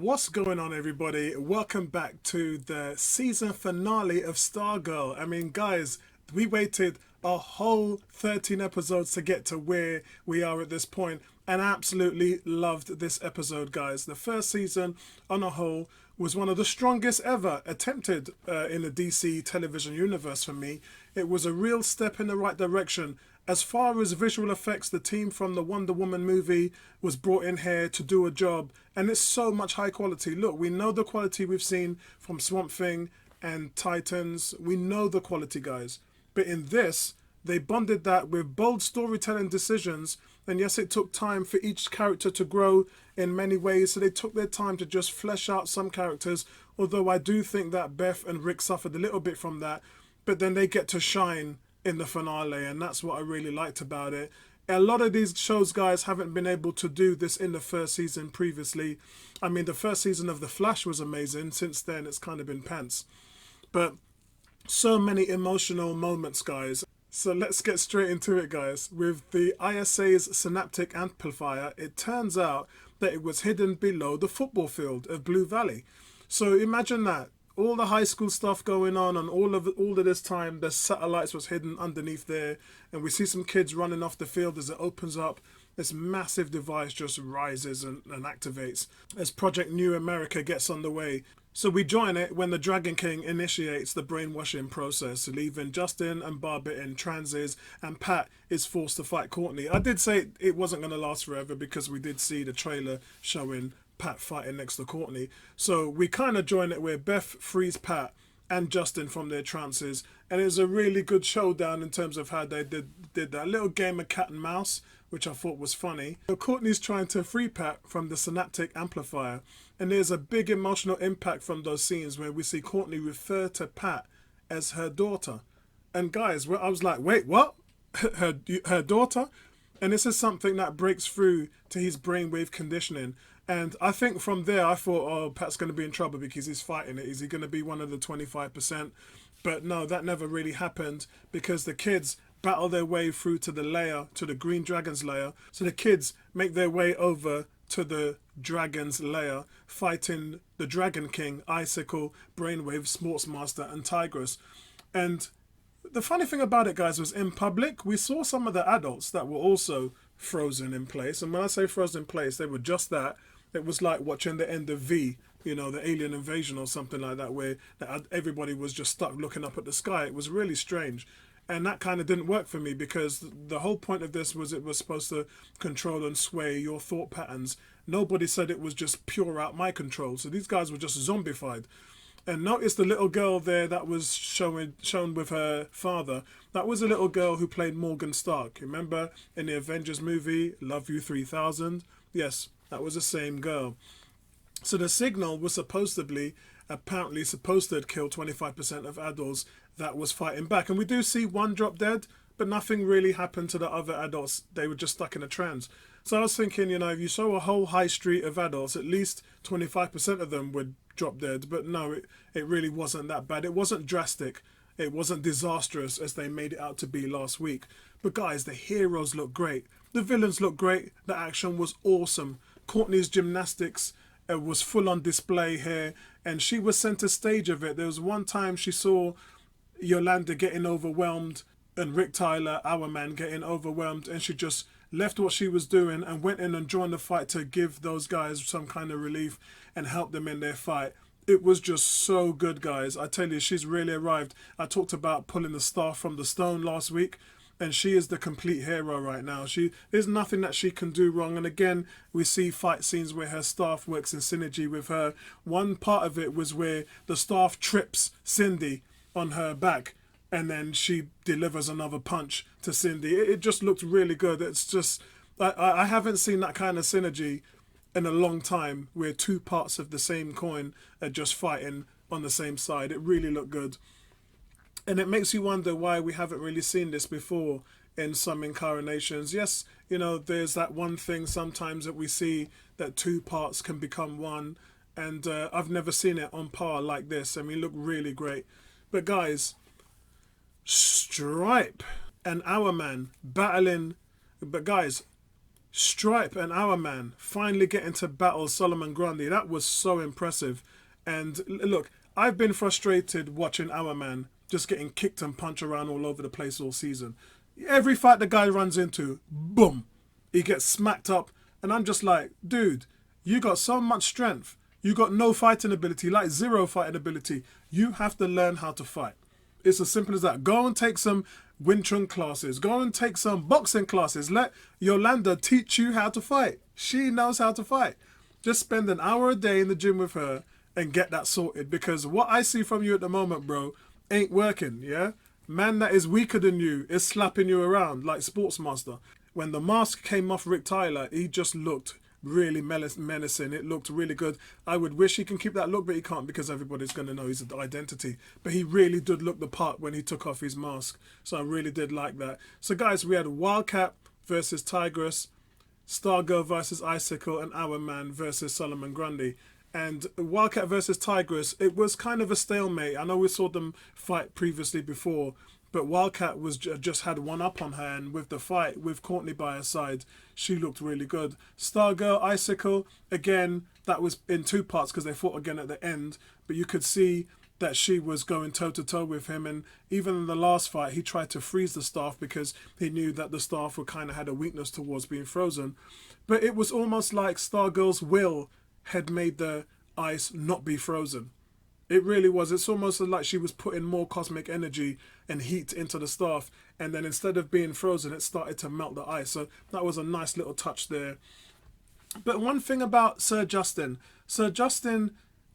What's going on, everybody? Welcome back to the season finale of Stargirl. I mean, guys, we waited a whole 13 episodes to get to where we are at this point, and I absolutely loved this episode, guys. The first season on a whole was one of the strongest ever attempted in the DC television universe for me. It was a real step in the right direction. As far as visual effects, the team from the Wonder Woman movie was brought in here to do a job, and it's so much high quality. Look, we know the quality we've seen from Swamp Thing and Titans. We know the quality, guys. But in this, they bonded that with bold storytelling decisions, and yes, it took time for each character to grow in many ways, so they took their time to just flesh out some characters, although I do think that Beth and Rick suffered a little bit from that, but then they get to shine in the finale, and that's what I really liked about it. A lot of these shows, guys, haven't been able to do this in the first season previously. I mean, the first season of The Flash was amazing. Since then, it's kind of been pants. But so many emotional moments, guys. So let's get straight into it, guys. With the ISA's synaptic amplifier, it turns out that it was hidden below the football field of Blue Valley. So imagine that. All the high school stuff going on, and all of this time, the satellites was hidden underneath there, and we see some kids running off the field as it opens up. This massive device just rises and activates as Project New America gets underway. So we join it when the Dragon King initiates the brainwashing process, leaving Justin and Barbara in trances, and Pat is forced to fight Courtney. I did say it wasn't going to last forever because we did see the trailer showing Pat fighting next to Courtney. So we kind of join it where Beth frees Pat and Justin from their trances, and it was a really good showdown in terms of how they did that little game of cat and mouse, which I thought was funny. So Courtney's trying to free Pat from the synaptic amplifier, and there's a big emotional impact from those scenes where we see Courtney refer to Pat as her daughter. And guys, I was like, wait, what? her daughter? And this is something that breaks through to his brainwave conditioning. And I think from there, I thought, oh, Pat's going to be in trouble because he's fighting it. Is he going to be one of the 25%? But no, that never really happened because the kids battle their way through to the lair, to the Green Dragon's lair. So the kids make their way over to the Dragon's lair, fighting the Dragon King, Icicle, Brainwave, Sportsmaster, and Tigress. And the funny thing about it, guys, was in public, we saw some of the adults that were also frozen in place. And when I say frozen in place, they were just that. It was like watching the end of V, you know, the alien invasion or something like that, where everybody was just stuck looking up at the sky. It was really strange. And that kind of didn't work for me because the whole point of this was it was supposed to control and sway your thought patterns. Nobody said it was just pure out mind control. So these guys were just zombified. And notice the little girl there that was shown with her father. That was a little girl who played Morgan Stark. Remember in the Avengers movie, Love You 3000? Yes, that was the same girl. So the signal was apparently supposed to kill 25% of adults that was fighting back. And we do see one drop dead, but nothing really happened to the other adults. They were just stuck in a trance. So I was thinking, you know, if you saw a whole high street of adults, at least 25% of them would drop dead. But no, it really wasn't that bad. It wasn't drastic. It wasn't disastrous as they made it out to be last week. But guys, the heroes look great. The villains look great. The action was awesome. Courtney's gymnastics was full on display here, and she was center stage of it. There was one time she saw Yolanda getting overwhelmed and Rick Tyler, our man, getting overwhelmed, and she just left what she was doing and went in and joined the fight to give those guys some kind of relief and help them in their fight. It was just so good, guys. I tell you, she's really arrived. I talked about pulling the staff from the stone last week, and she is the complete hero right now. There's nothing that she can do wrong. And again, we see fight scenes where her staff works in synergy with her. One part of it was where the staff trips Cindy on her back, and then she delivers another punch to Cindy. It just looked really good. It's just, I haven't seen that kind of synergy in a long time where two parts of the same coin are just fighting on the same side. It really looked good. And it makes you wonder why we haven't really seen this before in some incarnations. Yes, you know, there's that one thing sometimes that we see that two parts can become one. And I've never seen it on par like this. I mean, it looked really great. But guys, Stripe and Our Man battling. But guys, Stripe and Our Man finally getting to battle Solomon Grundy. That was so impressive. And look, I've been frustrated watching Our Man just getting kicked and punched around all over the place all season. Every fight the guy runs into, boom, he gets smacked up. And I'm just like, dude, you got so much strength. You got no fighting ability, like zero fighting ability. You have to learn how to fight. It's as simple as that. Go and take some Wing Chun classes. Go and take some boxing classes. Let Yolanda teach you how to fight. She knows how to fight. Just spend an hour a day in the gym with her and get that sorted. Because what I see from you at the moment, bro, ain't working, yeah? Man that is weaker than you is slapping you around like Sportsmaster. When the mask came off Rick Tyler, he just looked really menacing. It looked really good. I would wish he can keep that look, but he can't because everybody's going to know his identity. But he really did look the part when he took off his mask. So I really did like that. So guys, we had Wildcat versus Tigress, Stargirl versus Icicle, and Our Man versus Solomon Grundy. And Wildcat versus Tigress, it was kind of a stalemate. I know we saw them fight previously before, but Wildcat was just had one up on her, and with the fight, with Courtney by her side, she looked really good. Stargirl, Icicle, again, that was in two parts because they fought again at the end, but you could see that she was going toe-to-toe with him, and even in the last fight, he tried to freeze the staff because he knew that the staff were kind of had a weakness towards being frozen. But it was almost like Stargirl's will had made the ice not be frozen. It really was. It's almost like she was putting more cosmic energy and heat into the staff, and then instead of being frozen, it started to melt the ice. So that was a nice little touch there. But one thing about Sir Justin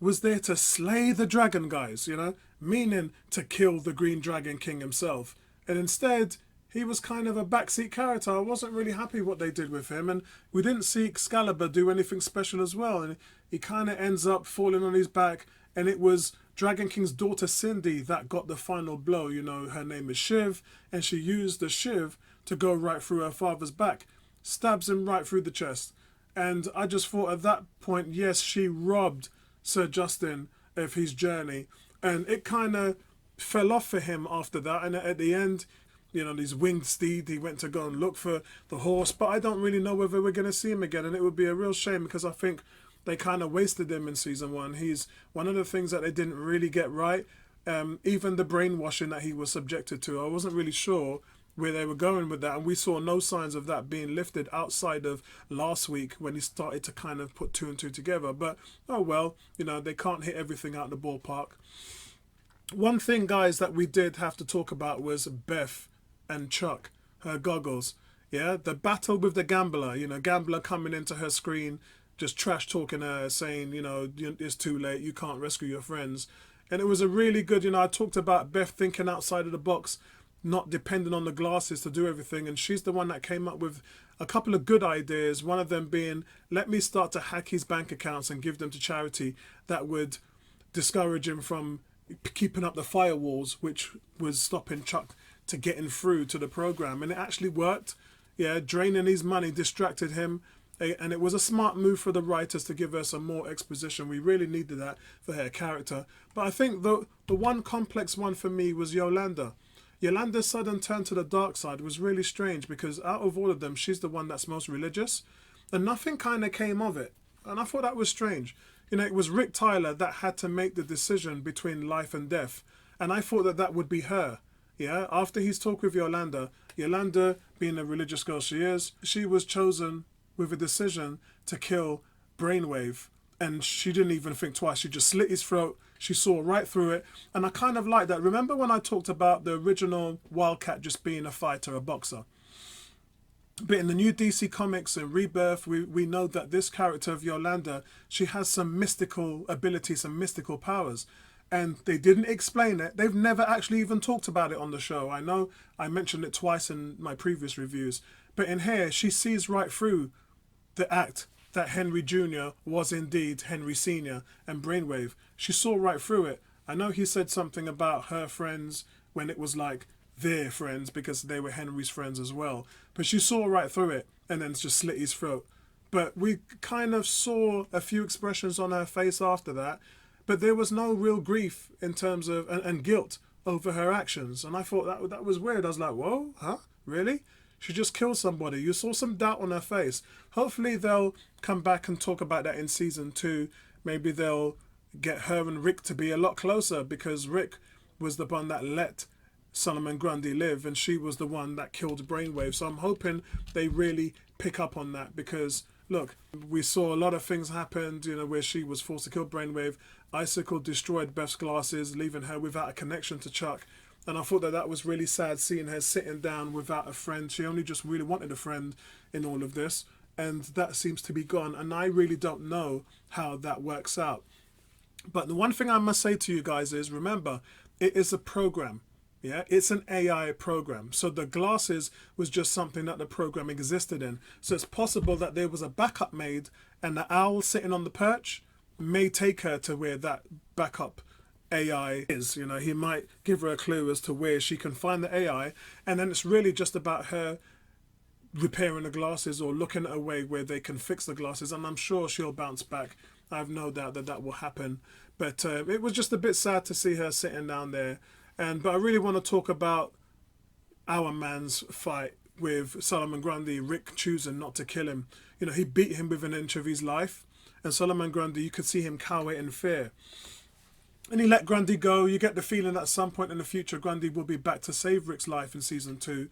was there to slay the dragon, guys, you know, meaning to kill the Green Dragon King himself. And instead, he was kind of a backseat character. I wasn't really happy what they did with him, and we didn't see Excalibur do anything special as well. And he kind of ends up falling on his back, and it was Dragon King's daughter Cindy that got the final blow. You know, her name is Shiv, and she used the Shiv to go right through her father's back, stabs him right through the chest. And I just thought at that point, yes, she robbed Sir Justin of his journey, and it kind of fell off for him after that. And at the end, you know, his winged steed, he went to go and look for the horse, but I don't really know whether we're going to see him again, and it would be a real shame because I think they kind of wasted him in season one. He's one of the things that they didn't really get right. Even the brainwashing that he was subjected to, I wasn't really sure where they were going with that, and we saw no signs of that being lifted outside of last week when he started to kind of put two and two together. But oh well, you know, they can't hit everything out of the ballpark. One thing, guys, that we did have to talk about was Beth and Chuck, her goggles. Yeah, the battle with the gambler, you know, gambler coming into her screen, just trash talking her, saying, you know, it's too late, you can't rescue your friends. And it was a really good, you know, I talked about Beth thinking outside of the box, not depending on the glasses to do everything, and she's the one that came up with a couple of good ideas, one of them being, let me start to hack his bank accounts and give them to charity. That would discourage him from keeping up the firewalls, which was stopping Chuck to getting through to the program. And it actually worked. Yeah, draining his money distracted him, and it was a smart move for the writers to give her some more exposition. We really needed that for her character. But I think the one complex one for me was Yolanda. Yolanda's sudden turn to the dark side was really strange because out of all of them, she's the one that's most religious, and nothing kind of came of it. And I thought that was strange. You know, it was Rick Tyler that had to make the decision between life and death, and I thought that that would be her. Yeah, after his talk with Yolanda, Yolanda, being the religious girl she is, she was chosen with a decision to kill Brainwave, and she didn't even think twice. She just slit his throat. She saw right through it, and I kind of like that. Remember when I talked about the original Wildcat just being a fighter, a boxer? But in the new DC Comics and Rebirth, we know that this character of Yolanda, she has some mystical abilities, some mystical powers. And they didn't explain it. They've never actually even talked about it on the show. I know I mentioned it twice in my previous reviews. But in here, she sees right through the act that Henry Jr. was indeed Henry Sr. and Brainwave. She saw right through it. I know he said something about her friends when it was like their friends because they were Henry's friends as well. But she saw right through it and then just slit his throat. But we kind of saw a few expressions on her face after that. But there was no real grief in terms of, and guilt over her actions. And I thought that was weird. I was like, whoa, huh? Really? She just killed somebody. You saw some doubt on her face. Hopefully they'll come back and talk about that in season 2. Maybe they'll get her and Rick to be a lot closer, because Rick was the one that let Solomon Grundy live, and she was the one that killed Brainwave. So I'm hoping they really pick up on that, because look, we saw a lot of things happen, you know, where she was forced to kill Brainwave. Icicle destroyed Beth's glasses, leaving her without a connection to Chuck. And I thought that that was really sad, seeing her sitting down without a friend. She only just really wanted a friend in all of this, and that seems to be gone. And I really don't know how that works out. But the one thing I must say to you guys is, remember, it is a program. Yeah, it's an AI program. So the glasses was just something that the program existed in. So it's possible that there was a backup made, and the owl sitting on the perch may take her to where that backup AI is. You know, he might give her a clue as to where she can find the AI, and then it's really just about her repairing the glasses or looking at a way where they can fix the glasses, and I'm sure she'll bounce back. I have no doubt that that will happen. But it was just a bit sad to see her sitting down there. But I really want to talk about our man's fight with Solomon Grundy, Rick choosing not to kill him. You know, he beat him within an inch of his life, and Solomon Grundy, you could see him cower in fear. And he let Grundy go. You get the feeling that at some point in the future, Grundy will be back to save Rick's life in season 2.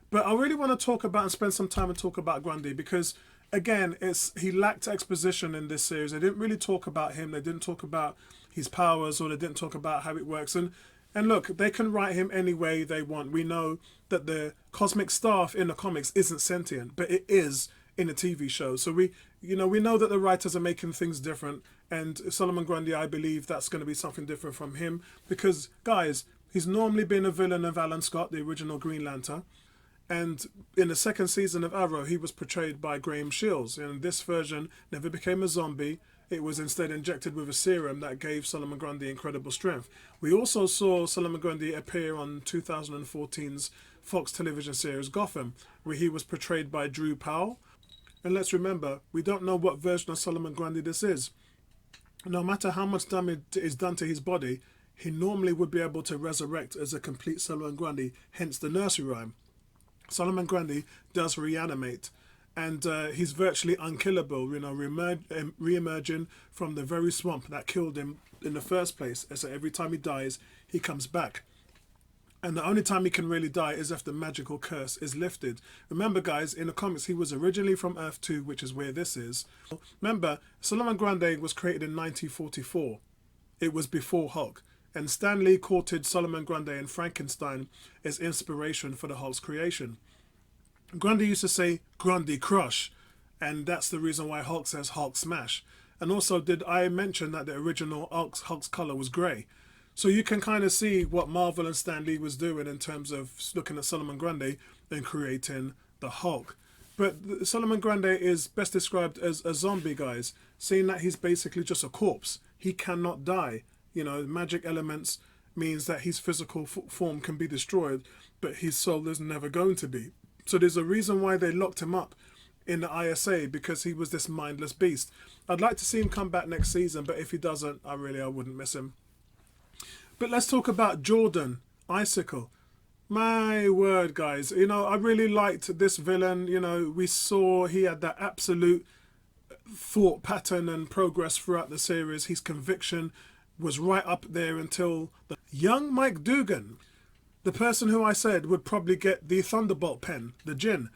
But I really want to talk about and spend some time and talk about Grundy, because again, he lacked exposition in this series. They didn't really talk about him. They didn't talk about his powers, or they didn't talk about how it works. And look, they can write him any way they want. We know that the cosmic staff in the comics isn't sentient, but it is in a TV show. So we know that the writers are making things different. And Solomon Grundy, I believe that's going to be something different from him, because, guys, he's normally been a villain of Alan Scott, the original Green Lantern. And in the second season of Arrow, he was portrayed by Graham Shields. And this version never became a zombie. It was instead injected with a serum that gave Solomon Grundy incredible strength. We also saw Solomon Grundy appear on 2014's Fox television series Gotham, where he was portrayed by Drew Powell. And let's remember, we don't know what version of Solomon Grundy this is. No matter how much damage is done to his body, he normally would be able to resurrect as a complete Solomon Grundy, hence the nursery rhyme. Solomon Grundy does reanimate, and he's virtually unkillable, you know, re-emerging from the very swamp that killed him in the first place. So every time he dies, he comes back. And the only time he can really die is if the magical curse is lifted. Remember, guys, in the comics, he was originally from Earth 2, which is where this is. Remember, Solomon Grundy was created in 1944. It was before Hulk. And Stan Lee courted Solomon Grundy and Frankenstein as inspiration for the Hulk's creation. Grundy used to say, Grundy crush, and that's the reason why Hulk says Hulk smash. And also, did I mention that the original Hulk's color was grey? So you can kind of see what Marvel and Stan Lee was doing in terms of looking at Solomon Grundy and creating the Hulk. But Solomon Grundy is best described as a zombie, guys, seeing that he's basically just a corpse. He cannot die. You know, magic elements means that his physical form can be destroyed, but his soul is never going to be. So there's a reason why they locked him up in the ISA, because he was this mindless beast. I'd like to see him come back next season, but if he doesn't, I wouldn't miss him. But let's talk about Jordan, Icicle. My word, guys. You know, I really liked this villain. You know, we saw he had that absolute thought pattern and progress throughout the series. His conviction was right up there until the young Mike Dugan, the person who I said would probably get the Thunderbolt pen, the Djinn.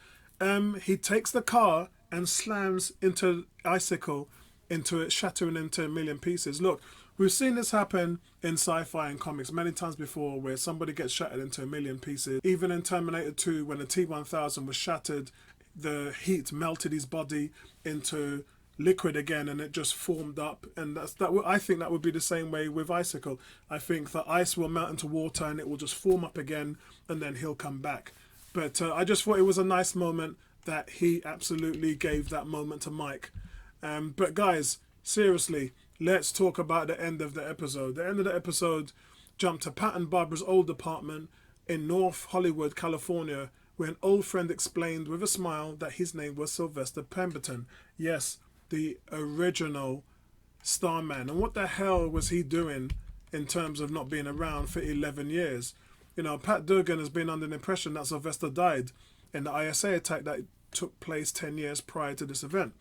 He takes the car and slams into Icicle, into it, shattering into a million pieces. Look, we've seen this happen in sci-fi and comics many times before, where somebody gets shattered into a million pieces. Even in Terminator 2, when the T-1000 was shattered, the heat melted his body into liquid again, and it just formed up. And I think that would be the same way with Icicle. I think the ice will melt into water and it will just form up again, and then he'll come back. But I just thought it was a nice moment that he absolutely gave that moment to Mike. But guys, seriously, let's talk about the end of the episode. The end of the episode jumped to Pat and Barbara's old apartment in North Hollywood, California, where an old friend explained with a smile that his name was Sylvester Pemberton. Yes, the original Starman. And what the hell was he doing in terms of not being around for 11 years? You know, Pat Dugan has been under the impression that Sylvester died. in the ISA attack that took place 10 years prior to this event.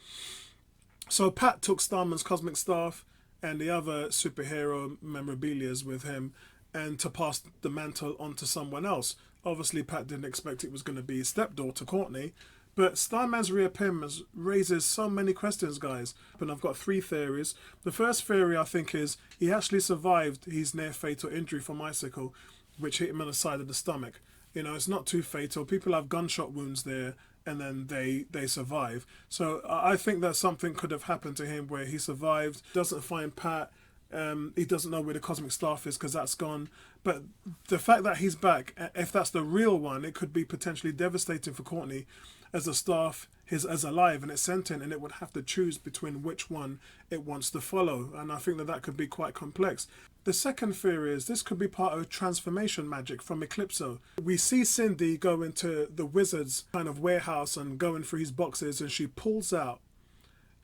So Pat took Starman's cosmic staff and the other superhero memorabilia with him, and to pass the mantle on to someone else. Obviously, Pat didn't expect it was going to be his stepdaughter, Courtney. But Starman's reappearance raises so many questions, guys. And I've got 3 theories. The first theory, I think, is he actually survived his near-fatal injury from Icicle, which hit him on the side of the stomach. You know, it's not too fatal. People have gunshot wounds there, and then they survive. So I think that something could have happened to him where he survived, doesn't find Pat, he doesn't know where the cosmic staff is because that's gone. But the fact that he's back, if that's the real one, it could be potentially devastating for Courtney, as the staff is as alive and it's sentient, and it would have to choose between which one it wants to follow. And I think that that could be quite complex. The second theory is this could be part of transformation magic from Eclipso. We see Cindy go into the wizard's kind of warehouse and going through his boxes, and she pulls out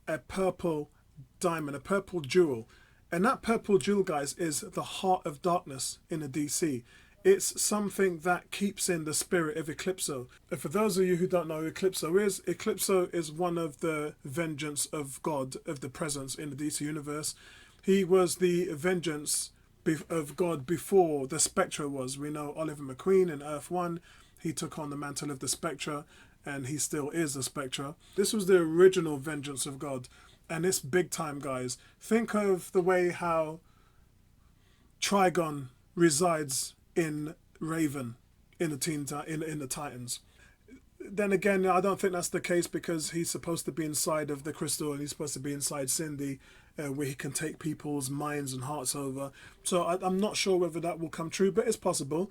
a purple diamond, a purple jewel. And that purple jewel, guys, is the heart of darkness in the DC. It's something that keeps in the spirit of Eclipso. And for those of you who don't know who Eclipso is one of the vengeance of God, of the presence in the DC universe. He was the vengeance of God before the Spectre was. We know Oliver McQueen in Earth 1, he took on the mantle of the Spectre, and he still is the Spectre. This was the original vengeance of God, and it's big time, guys. Think of the way how Trigon resides in Raven in the Titans. Then again, I don't think that's the case, because he's supposed to be inside of the crystal, and he's supposed to be inside Cindy, where he can take people's minds and hearts over. So I'm not sure whether that will come true, but it's possible.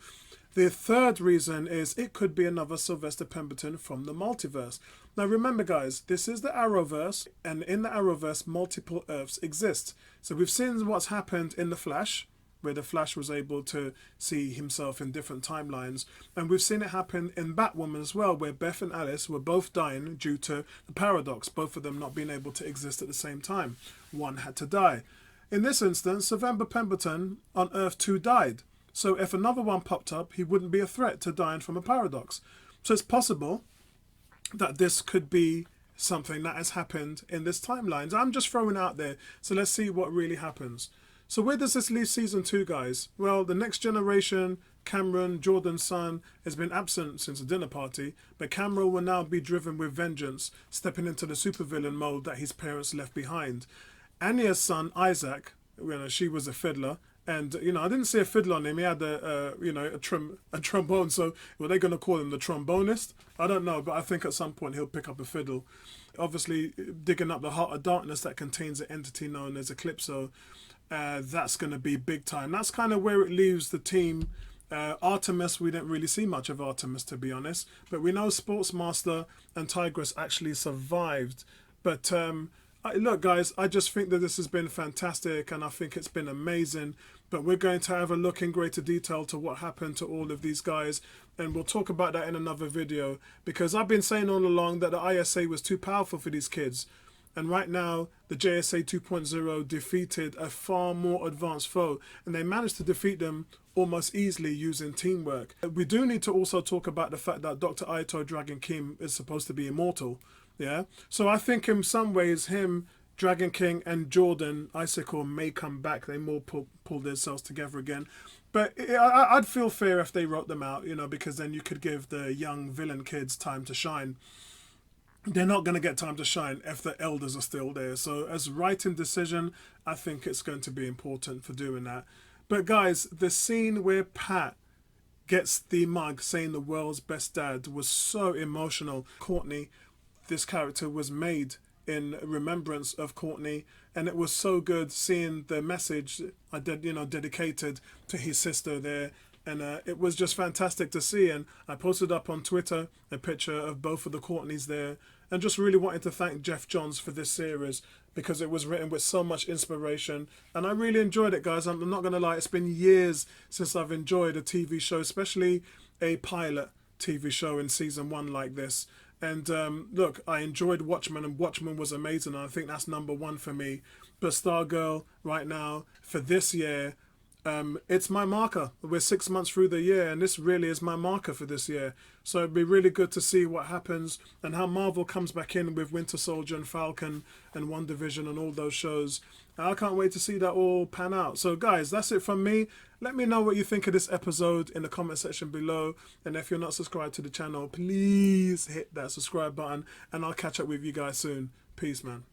The third reason is it could be another Sylvester Pemberton from the multiverse. Now remember, guys, this is the Arrowverse, and in the Arrowverse multiple Earths exist. So we've seen what's happened in The Flash, where the Flash was able to see himself in different timelines. And we've seen it happen in Batwoman as well, where Beth and Alice were both dying due to the paradox, both of them not being able to exist at the same time. One had to die. In this instance, Sylvester Pemberton on Earth 2 died. So if another one popped up, he wouldn't be a threat to dying from a paradox. So it's possible that this could be something that has happened in this timeline. I'm just throwing it out there. So let's see what really happens. So where does this leave season 2, guys? Well, the next generation, Cameron, Jordan's son, has been absent since the dinner party, but Cameron will now be driven with vengeance, stepping into the supervillain mode that his parents left behind. Anya's son, Isaac, she was a fiddler, and I didn't see a fiddle on him. He had a trombone. So were they going to call him the trombonist? I don't know, but I think at some point he'll pick up a fiddle. Obviously, digging up the heart of darkness that contains an entity known as Eclipso. That's going to be big time. That's kind of where it leaves the team. Artemis, we didn't really see much of Artemis, to be honest, but we know Sportsmaster and Tigress actually survived. But look, guys, I just think that this has been fantastic, and I think it's been amazing. But we're going to have a look in greater detail to what happened to all of these guys, and we'll talk about that in another video, because I've been saying all along that the ISA was too powerful for these kids. And right now, the JSA 2.0 defeated a far more advanced foe, and they managed to defeat them almost easily using teamwork. We do need to also talk about the fact that Dr. Aito Dragon King is supposed to be immortal. Yeah, so I think in some ways him, Dragon King, and Jordan Icicle may come back. They more pull themselves together again. But I'd feel fair if they wrote them out, because then you could give the young villain kids time to shine. They're not going to get time to shine if the elders are still there. So as writing decision, I think it's going to be important for doing that. But guys, the scene where Pat gets the mug saying the world's best dad was so emotional. Courtney, this character was made in remembrance of Courtney, and it was so good seeing the message dedicated to his sister there. And it was just fantastic to see. And I posted up on Twitter a picture of both of the Courtneys there, and just really wanted to thank Jeff Johns for this series, because it was written with so much inspiration. And I really enjoyed it, guys. I'm not going to lie, it's been years since I've enjoyed a TV show, especially a pilot TV show in season 1 like this. And look, I enjoyed Watchmen, and Watchmen was amazing. And I think that's #1 for me. But Stargirl right now, for this year, It's my marker. We're 6 months through the year, and this really is my marker for this year. So it'd be really good to see what happens and how Marvel comes back in with Winter Soldier and Falcon and WandaVision and all those shows. I can't wait to see that all pan out. So guys, that's it from me. Let me know what you think of this episode in the comment section below. And if you're not subscribed to the channel, please hit that subscribe button, and I'll catch up with you guys soon. Peace, man.